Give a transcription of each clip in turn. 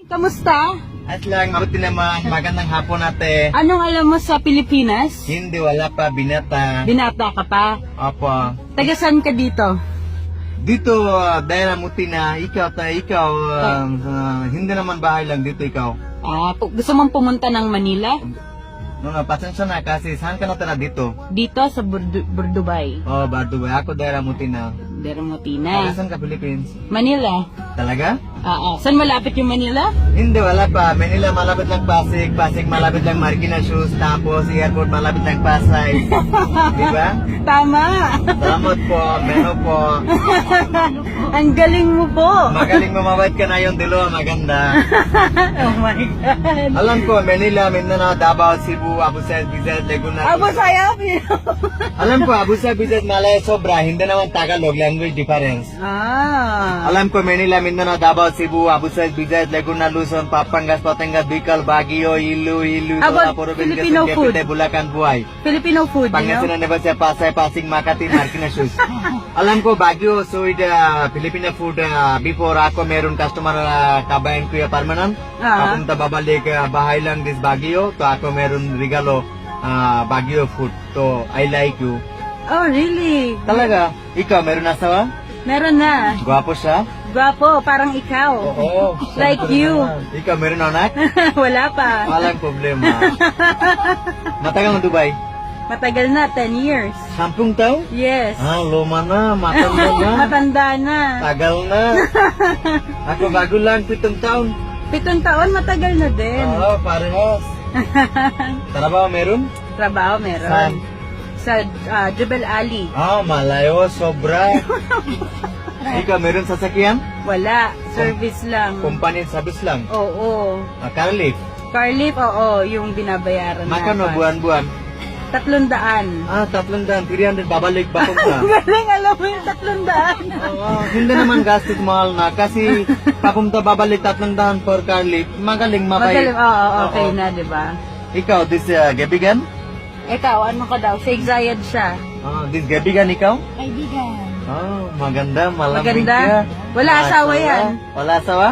Kamusta? At lang, mabuti naman. Magandang hapon ate. Anong alam mo sa Pilipinas? Hindi, wala pa, binata. Binata ka pa? Opo. Taga saan ka dito? Dito, daerah Mutina, ikaw, hindi naman bahay lang dito ikaw. Gusto mong pumunta ng Manila? No, pasensya na kasi saan ka natira dito? Dito sa Burdubay. Oh, Bardubay. Ako daerah Mutina. Deramotina. Saan ka, Philippines? Manila. Talaga? Saan malapit yung Manila? Hindi, wala pa. Manila malapit lang Pasig. Pasig malapit lang Marikina Shoes. Tapos airport malapit lang Pasay. Diba? Tama! Salamat po. Meno po. Ang galing mo po! Magaling mamawait ka na yung dalawa. Maganda. Oh my God! Alam ko, Manila, Mindanao, Davao, Cebu, Abu Sayyaf, Bizet, Laguna. Abu Sayyaf! Alam ko, Abu Sayyaf, Bizet, Malaya, sobra. Hindi naman Tagalog, language difference. Alam ko, Manila, Mindanao, Davao, Cebu, Abu Sayyaf, Bizet, Laguna, Luzon, Papangas, Batangas, Bicol, Baguio, Iloilo, About Filipino food. Bulacan, Buhay. Filipino food, Pangasinan, Nebasya, Pasay, Pasig, Makati, Marikina Shoes. Alam ko, Baguio, so Filipino food, before ako meron customer kabayan ko yung permanent. Papunta babalik bahay lang this Baguio. To ako meron regalo Baguio food. So I like you. Oh, really? Talaga? Ikaw, meron asawa? Meron na. Gwapo siya? Gwapo, parang ikaw. Oo. Like you. Ikaw, meron anak? Wala pa. Walang problema. Matagal na Dubai? Matagal na, 10 years. 10 taon? Yes. Luma na, matanda na. Matanda na. Tagal na. Ako bago lang, 7 taon. 7 taon, matagal na din. Oo, parehas. Trabaho meron? Trabaho meron. Saan? Sa Jebel Ali. Malayo, sobra. Ikaw, meron sasakyan? Wala. Service lang. Company service lang? Oo. Car lift? Car lift, oo. Yung binabayaran Magkano natin. buwan-buwan? 300. 300, 300, babalik ba ka? Galing, alam mo yung 300. Hindi naman gastos mahal na kasi papunta babalik 300 per car lift. Magaling, mabait. Magaling, oo, okay na, di ba? Ikaw, this Gabigan? Ikaw, ano ka daw? Fake Zayed siya. This Gabigan ikaw? Kaibigan. Maganda, malambing Maganda. ka. Wala asawa yan. Wala asawa?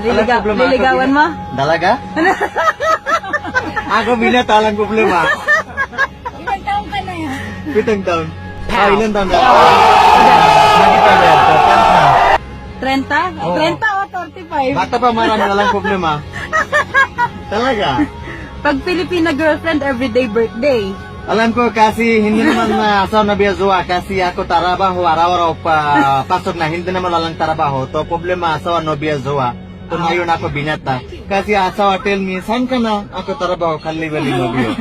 Liligawan mo? Dalaga? Ako binata, walang problema. Ilang taon ka na yan? 7 taon. Ilan taon na? 30? Oo. 30 o 35? Bata pa, marami walang problema. Talaga? Pag Filipina girlfriend, everyday birthday. Alam ko kasi hindi naman na asawa na biyazuwa kasi ako trabaho araw-araw pa pasok na hindi naman walang trabaho. To problema asawa no biyazuwa. To ngayon ako binata. Kasi asawa tell me, saan ka na? Ako trabaho kalibali nobyo.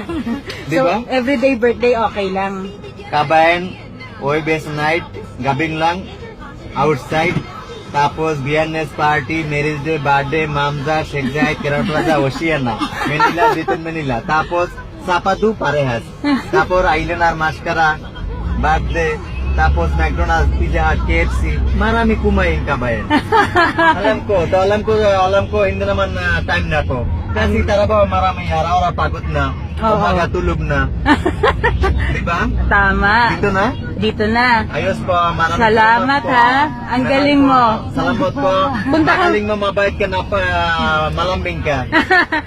Di ba? So, everyday birthday, okay lang. Kabayan, best night, gabing lang, outside. Tapos Biyernes party, marriage day, birthday, mamza, shekzai, kiratwaza, Oceana. Manila, dito Manila. Tapos Sapado, parehas. Tapos Island Mascara, birthday. Tapos McDonald's, Pizza Hut, KFC. Marami kumain kabayan. alam ko, hindi naman time na to. Kasi trabaho marami araw-araw pagod na. Umaga tulog na. Diba? Tama. Dito na? Dito na. Ayos po, maraming Salamat po. ha. Ang galing mo. Salamat po. Magaling mo, mabait ka na pa, malambing ka.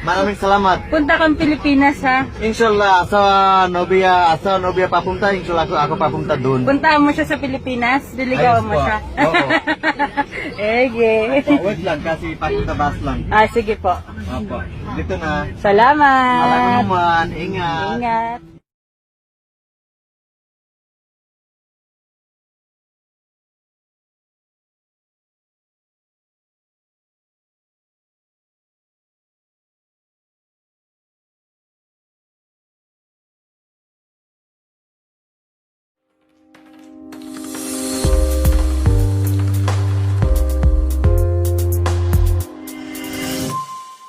Maraming salamat. Punta kang Pilipinas ha. Inshallah, sa nobya papunta, inshallah ako papunta doon. Puntahan mo siya sa Pilipinas, diligawan Ayos mo po. siya. Oo. Ege. Wait lang, kasi papunta bus lang. Sige po. Opo. Dito na. Salamat. Alam mo naman, ingat. Ingat.